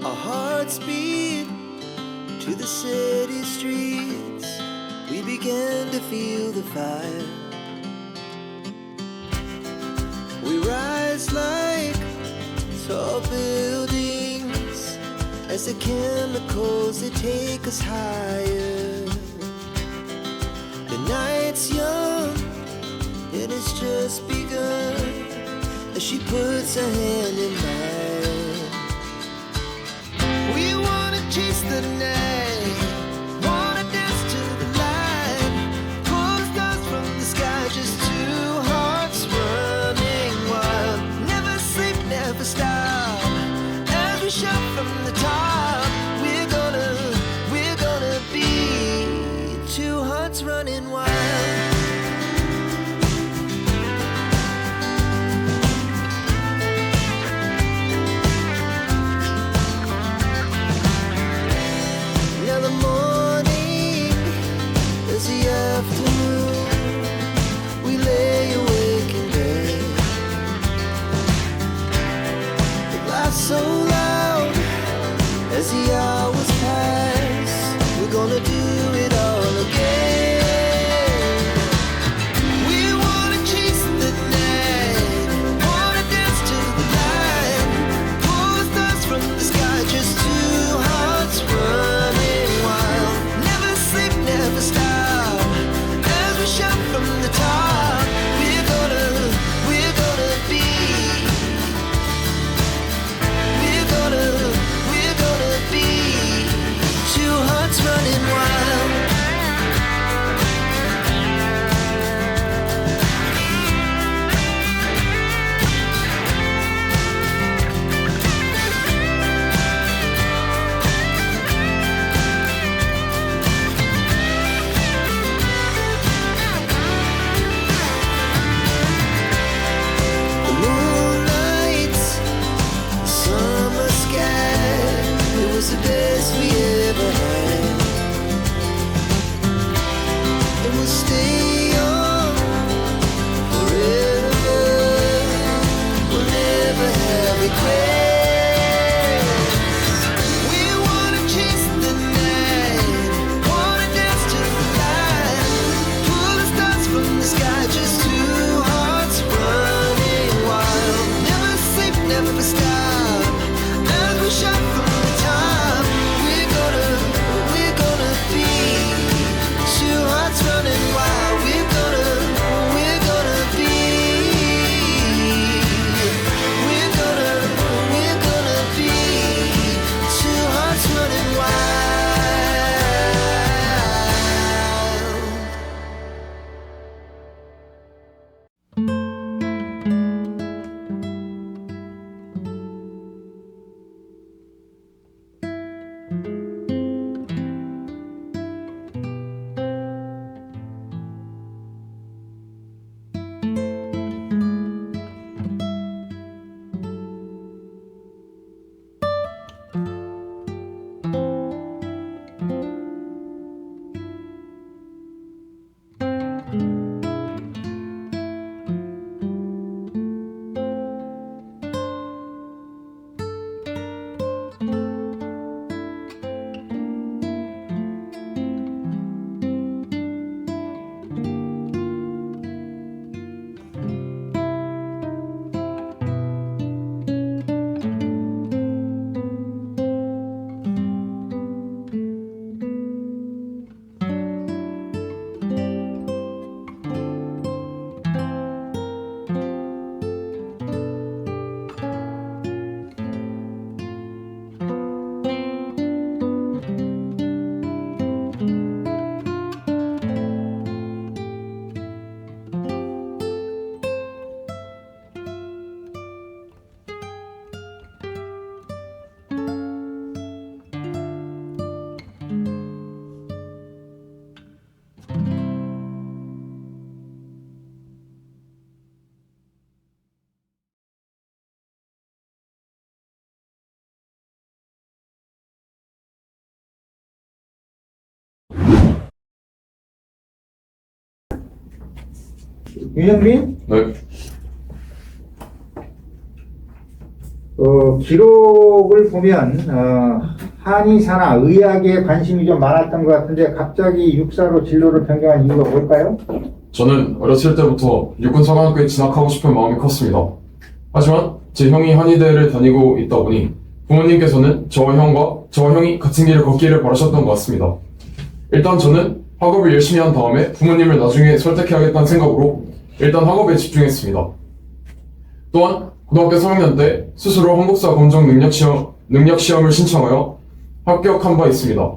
Our hearts beat to the city streets. We began to feel the fire. We rise like tall buildings as the chemicals, they take us higher. The night's young, it has just begun as she puts her hand in mine. We wanna chase the night, wanna dance to the light, pull the stars from the sky, just two hearts running wild. Never sleep, never stop, as we shout from the top. We're gonna be two hearts running wild. So loud as the hours pass, we're gonna do it all again. We wanna chase the night, wanna dance to the light, pull the stars from the sky, just two hearts running wild. Never sleep, never stop, as we shout from the top. We're gonna be, we're gonna be two hearts running wild. The moonlight, summer sky, it was the best we ever had. And we'll stay on forever, we'll never have regrets. We wanna chase the night, wanna dance to the light, pull the stars from the sky, just two hearts running wild. Never sleep, never stop, as we shout from the top. We're gonna be two hearts running wild. We're gonna be, we're gonna be two hearts running wild. 유영민? 네. 기록을 보면 한의사나 의학에 관심이 좀 많았던 것 같은데 갑자기 육사로 진로를 변경한 이유가 뭘까요? 저는 어렸을 때부터 육군사관학교에 진학하고 싶은 마음이 컸습니다. 하지만 제 형이 한의대를 다니고 있다 보니 부모님께서는 저와 형이 같은 길을 걷기를 바라셨던 것 같습니다. 일단 저는 학업을 열심히 한 다음에 부모님을 나중에 설득해야겠다는 생각으로 일단 학업에 집중했습니다. 또한 고등학교 3학년 때 스스로 한국사 검정 능력 시험을 신청하여 합격한 바 있습니다.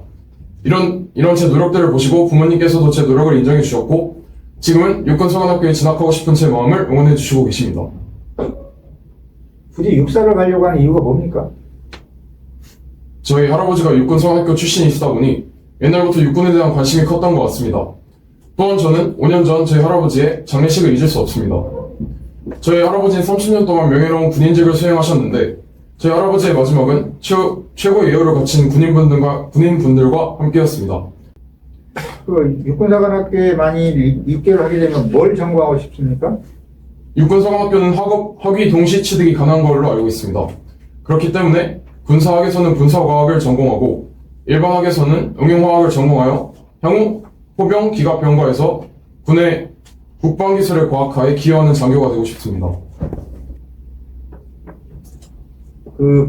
이런 제 노력들을 보시고 부모님께서도 제 노력을 인정해 주셨고 지금은 육군사관학교에 진학하고 싶은 제 마음을 응원해 주시고 계십니다. 굳이 육사를 가려고 하는 이유가 뭡니까? 저희 할아버지가 육군사관학교 출신이시다 보니 옛날부터 육군에 대한 관심이 컸던 것 같습니다. 또한 저는 5년 전 저희 할아버지의 장례식을 잊을 수 없습니다. 저희 할아버지는 30년 동안 명예로운 군인직을 수행하셨는데 저희 할아버지의 마지막은 최고의 예우를 갖춘 군인분들과 함께였습니다. 육군사관학교에 많이 입대를 하게 되면 뭘 전공하고 싶습니까? 육군사관학교는 학위 동시 취득이 가능한 걸로 알고 있습니다. 그렇기 때문에 군사학에서는 군사과학을 전공하고 일반학에서는 응용화학을 전공하여 향후 포병 기갑병과에서 군의 국방기술의 과학화에 기여하는 장교가 되고 싶습니다.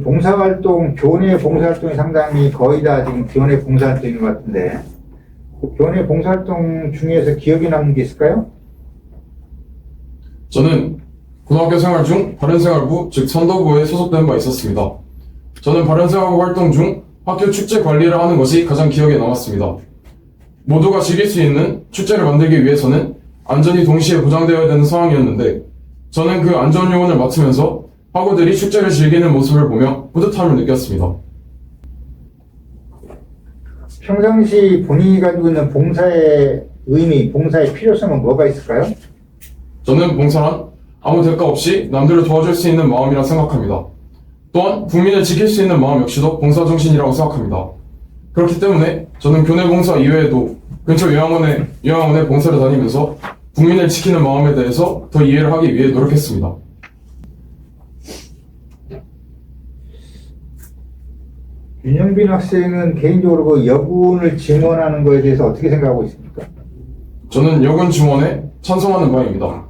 봉사활동, 교내 봉사활동이 상당히 거의 다 지금 교내 봉사활동인 것 같은데 교내 봉사활동 중에서 기억에 남는 게 있을까요? 저는 고등학교 생활 중 바른생활부, 즉 선도부에 소속된 바 있었습니다. 저는 바른생활부 활동 중 학교 축제 관리를 하는 것이 가장 기억에 남았습니다. 모두가 즐길 수 있는 축제를 만들기 위해서는 안전이 동시에 보장되어야 되는 상황이었는데 저는 그 안전 요원을 맡으면서 학우들이 축제를 즐기는 모습을 보며 뿌듯함을 느꼈습니다. 평상시 본인이 가지고 있는 봉사의 의미, 봉사의 필요성은 뭐가 있을까요? 저는 봉사란 아무 대가 없이 남들을 도와줄 수 있는 마음이라 생각합니다. 또한 국민을 지킬 수 있는 마음 역시도 봉사정신이라고 생각합니다. 그렇기 때문에 저는 교내 봉사 이외에도 근처 요양원에 봉사를 다니면서 국민을 지키는 마음에 대해서 더 이해를 하기 위해 노력했습니다. 윤영빈 학생은 개인적으로 그 여군을 증원하는 것에 대해서 어떻게 생각하고 있습니까? 저는 여군 증원에 찬성하는 바입니다.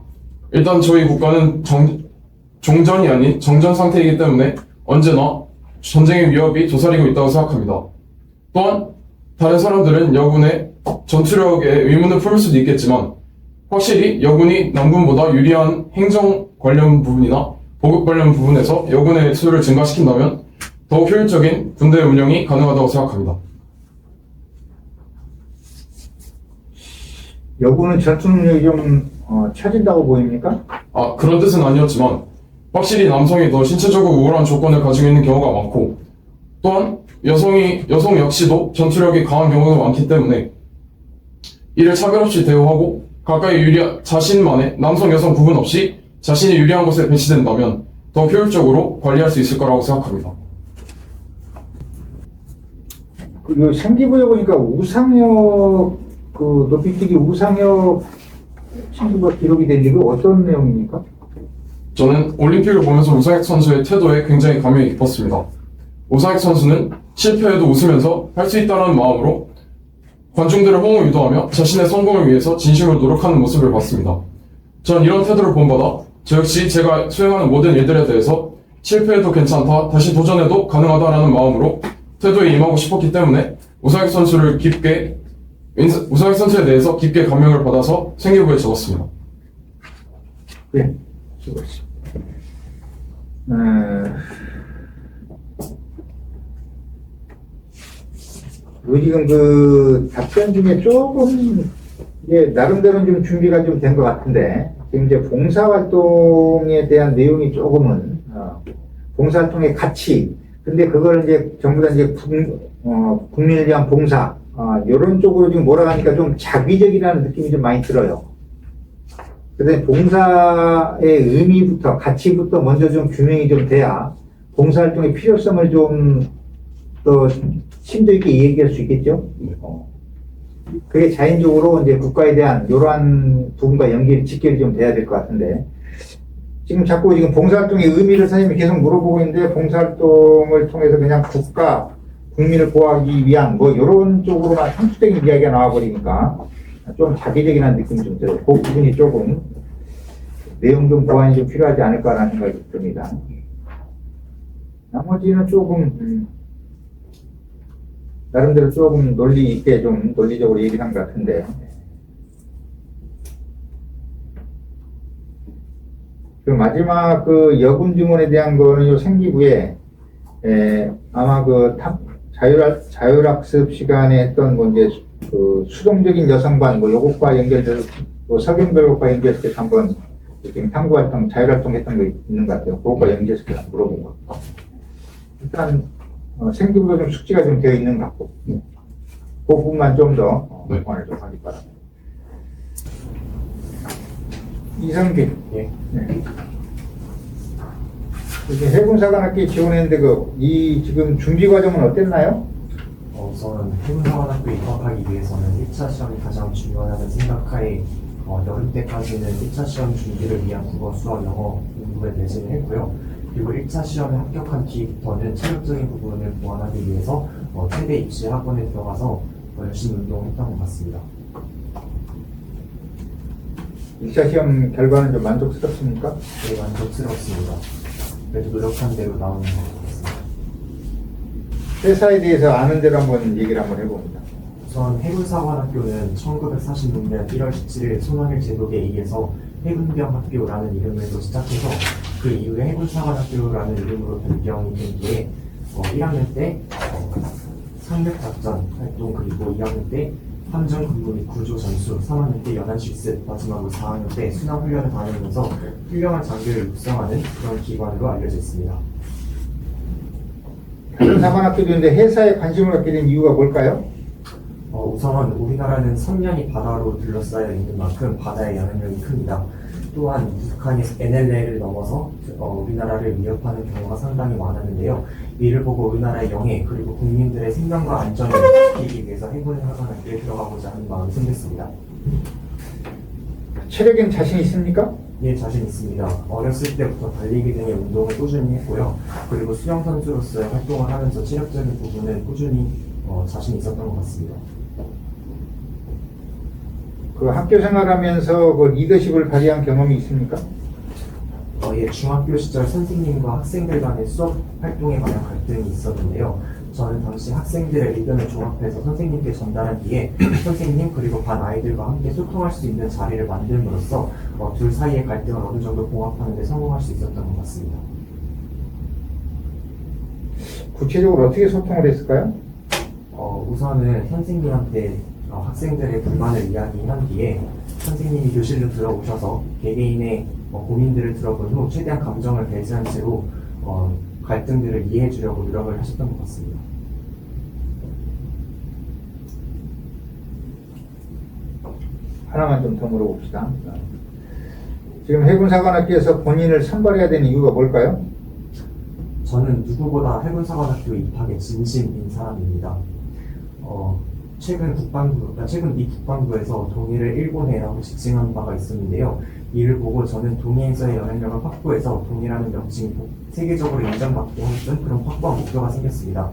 일단 저희 국가는 종전이 아닌 정전 상태이기 때문에 언제나 전쟁의 위협이 도사리고 있다고 생각합니다. 또한 다른 사람들은 여군의 전투력에 의문을 품을 수도 있겠지만 확실히 여군이 남군보다 유리한 행정 관련 부분이나 보급 관련 부분에서 여군의 수를 증가시킨다면 더욱 효율적인 군대 운영이 가능하다고 생각합니다. 여군은 전투 능력이 좀 처진다고 보입니까? 그런 뜻은 아니었지만 확실히 남성이 더 신체적으로 우월한 조건을 가지고 있는 경우가 많고 또한 여성 역시도 전투력이 강한 경우가 많기 때문에 이를 차별 없이 대우하고 가까이 자신만의 남성 여성 구분 없이 자신이 유리한 곳에 배치된다면 더 효율적으로 관리할 수 있을 거라고 생각합니다. 그 생기부에 보니까 우상혁 높이뛰기 우상혁 친구가 기록이 된 게 어떤 내용입니까? 저는 올림픽을 보면서 우상혁 선수의 태도에 굉장히 감명이 깊었습니다. 우상혁 선수는 실패해도 웃으면서 할 수 있다는 마음으로 관중들의 호응을 유도하며 자신의 성공을 위해서 진심으로 노력하는 모습을 봤습니다. 전 이런 태도를 본받아 저 역시 제가 수행하는 모든 일들에 대해서 실패해도 괜찮다, 다시 도전해도 가능하다라는 마음으로 태도에 임하고 싶었기 때문에 우상혁 선수에 대해서 깊게 감명을 받아서 생기부에 적었습니다. 네, 수고하셨습니다. 지금 그 답변 중에 조금 나름대로는 좀 준비가 좀 된 것 같은데 지금 이제 봉사활동에 대한 내용이 조금은 봉사활동의 가치 근데 그걸 이제 전부 다 이제 국민을 위한 봉사 이런 쪽으로 지금 몰아가니까 좀 자기적이라는 느낌이 좀 많이 들어요. 그래서 봉사의 의미부터 가치부터 먼저 좀 규명이 좀 돼야 봉사활동의 필요성을 좀 더 심도 있게 얘기할 수 있겠죠. 그게 자연적으로 이제 국가에 대한 이러한 부분과 직결이 좀 돼야 될 것 같은데 지금 자꾸 지금 봉사활동의 의미를 선생님이 계속 물어보고 있는데 봉사활동을 통해서 그냥 국가, 국민을 보호하기 위한 뭐 이런 쪽으로만 상투적인 이야기가 나와버리니까 좀 자기적이라는 느낌이 좀 들어요. 그 부분이 조금 내용 좀 보완이 좀 필요하지 않을까라는 생각이 듭니다. 나머지는 조금 나름대로 조금 논리 있게 좀 논리적으로 얘기를 한 것 같은데 그 마지막 그 여군 증원에 대한 거는 요 생기부에 아마 그 자율학습 시간에 했던 뭐 이제 그 수동적인 여성반 뭐 요것과 연결돼서 뭐 석연별것과 연결해서 한번 지금 탐구활동 자율활동 했던 거 있는 것 같아요. 그것과 연결해서 물어본 거. 일단 생기부도 좀 숙지가 좀 되어 있는 것 같고 그 부분만 좀 더 보완을 좀 하기 바랍니다. 이성빈. 예. 네. 이제 해군사관학교에 지원했는데 이 지금 준비 과정은 어땠나요? 우선 해군사관학교 입학하기 위해서는 1차 시험이 가장 중요하다는 생각하에 여름 때까지는 1차 시험 준비를 위한 국어, 수학, 영어 공부에 매진을 했고요. 그리고 1차 시험에 합격한 뒤부터는 체력적인 부분을 보완하기 위해서 최대 입시 학원에 들어가서 열심히 운동했던 것 같습니다. 1차 시험 결과는 좀 만족스럽습니까? 네, 만족스럽습니다. 그래도 노력한 대로 나오는 것 같습니다. 회사에 대해서 아는 대로 한번 얘기를 한번 해봅니다. 우선 해군사관학교는 1946년 1월 17일 손원일 제독에 의해서 해군병학교라는 이름으로 시작해서 그 이후에 해군사관학교라는 이름으로 변경이 된 뒤에 1학년 때 상륙작전 활동, 그리고 2학년 때 함정 근무 및 구조 전수, 3학년 때 연안 실습, 마지막으로 4학년 때 순환 훈련을 다니면서 훌륭한 장교를 육성하는 그런 기관으로 알려져 있습니다. 다른 사관학교도 있는데 회사에 관심을 갖게 된 이유가 뭘까요? 우선 우리나라는 선면이 바다로 둘러싸여 있는 만큼 바다의 영향력이 큽니다. 또한 북한이 NLL을 넘어서 우리나라를 위협하는 경우가 상당히 많았는데요. 이를 보고 우리나라의 영해 그리고 국민들의 생명과 안전을 지키기 위해서 해군사관학교에 들어가고자 하는 마음이 생겼습니다. 체력엔 자신 있습니까? 예, 자신 있습니다. 어렸을 때부터 달리기 등의 운동을 꾸준히 했고요. 그리고 수영 선수로서의 활동을 하면서 체력적인 부분은 꾸준히 자신 있었던 것 같습니다. 그 학교 생활하면서 그 리더십을 발휘한 경험이 있습니까? 예, 중학교 시절 선생님과 학생들 간의 수업 활동에 관한 갈등이 있었는데요. 저는 당시 학생들의 의견을 종합해서 선생님께 전달한 뒤에 선생님 그리고 반 아이들과 함께 소통할 수 있는 자리를 만듦으로써 둘 사이의 갈등을 어느 정도 봉합하는 데 성공할 수 있었던 것 같습니다. 구체적으로 어떻게 소통을 했을까요? 우선은 선생님한테 학생들의 불만을 이야기한 뒤에 선생님이 교실로 들어오셔서 개개인의 고민들을 들어본 후 최대한 감정을 배제한 채로 갈등들을 이해해 주려고 노력을 하셨던 것 같습니다. 하나만 좀 더 물어봅시다. 지금 해군사관학교에서 본인을 선발해야 되는 이유가 뭘까요? 저는 누구보다 해군사관학교 입학에 진심인 사람입니다. 최근 미 국방부에서 동해를 일본해라고 지칭한 바가 있었는데요. 이를 보고 저는 동해에서의 영향력을 확보해서 동해라는 명칭이 세계적으로 인정받게 하는 그런 확고한 목표가 생겼습니다.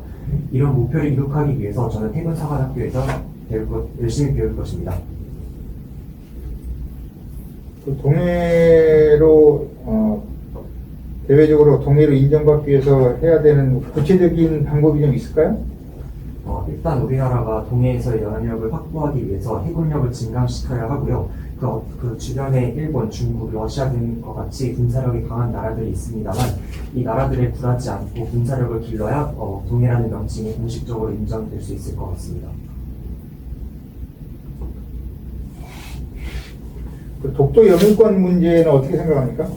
이런 목표를 이룩하기 위해서 저는 해군사관학교에서 열심히 배울 것입니다. 그 동해로 대외적으로 동해로 인정받기 위해서 해야 되는 구체적인 방법이 좀 있을까요? 일단 우리나라가 동해에서의 영향력을 확보하기 위해서 해군력을 증강시켜야 하고요. 그 주변에 일본, 중국, 러시아 등과 같이 군사력이 강한 나라들이 있습니다만 이 나라들에 굴하지 않고 군사력을 길러야 동해라는 명칭이 공식적으로 인정될 수 있을 것 같습니다. 그 독도 영유권 문제는 어떻게 생각합니까?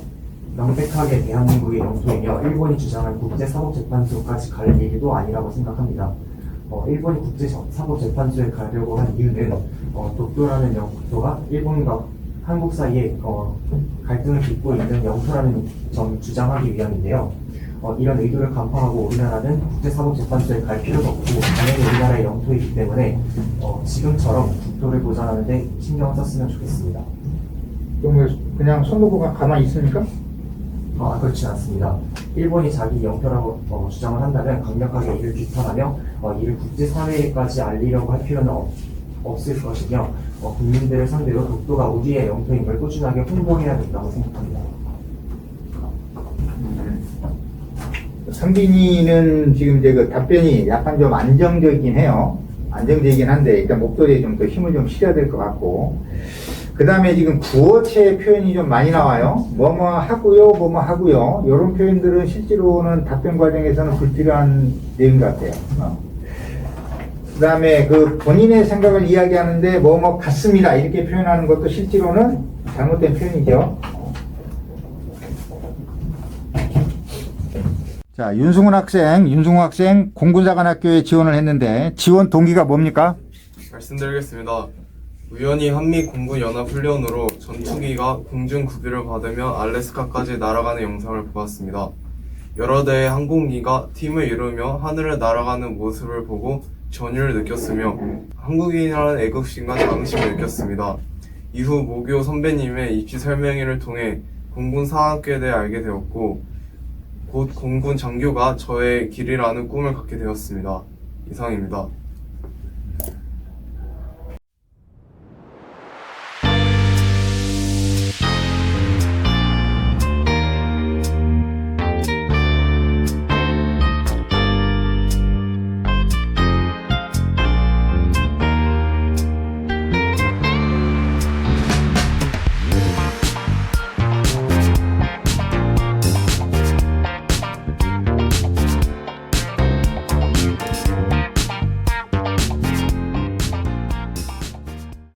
명백하게 대한민국의 영토이며 일본이 주장한 국제사법재판소까지 갈 일도 아니라고 생각합니다. 일본이 국제사법재판소에 가려고 한 이유는 독도라는 영토가 일본과 한국 사이에 갈등을 빚고 있는 영토라는 점을 주장하기 위함인데요. 이런 의도를 간파하고 우리나라는 국제사법재판소에 갈 필요가 없고 당연히 우리나라의 영토이기 때문에 지금처럼 국토를 보장하는 데 신경을 썼으면 좋겠습니다. 그럼 그냥 손 놓고 가만히 있습니까? 그렇지 않습니다. 일본이 자기 영표라고 주장을 한다면 강력하게 이를 규탄하며 이를 국제사회까지 알리려고 할 필요는 없을 것이며 국민들을 상대로 독도가 우리의 영토인 걸 꾸준하게 홍보해야 된다고 생각합니다. 상빈이는 지금 이제 그 답변이 약간 좀 안정적이긴 해요. 안정적이긴 한데 일단 목소리에 좀 더 힘을 좀 실어야 될 것 같고, 그 다음에 지금 구어체 표현이 좀 많이 나와요. 뭐뭐 하고요, 뭐뭐 하고요. 이런 표현들은 실제로는 답변 과정에서는 불필요한 내용 같아요. 그 다음에 그 본인의 생각을 이야기하는데 뭐뭐 같습니다 이렇게 표현하는 것도 실제로는 잘못된 표현이죠. 자, 윤승훈 학생 공군사관학교에 지원을 했는데 지원 동기가 뭡니까? 말씀드리겠습니다. 우연히 한미공군연합훈련으로 전투기가 공중급유를 받으며 알래스카까지 날아가는 영상을 보았습니다. 여러 대의 항공기가 팀을 이루며 하늘을 날아가는 모습을 보고 전율을 느꼈으며 한국인이라는 애국심과 자긍심을 느꼈습니다. 이후 모교 선배님의 입시 설명회를 통해 공군사학교에 대해 알게 되었고 곧 공군 장교가 저의 길이라는 꿈을 갖게 되었습니다. 이상입니다.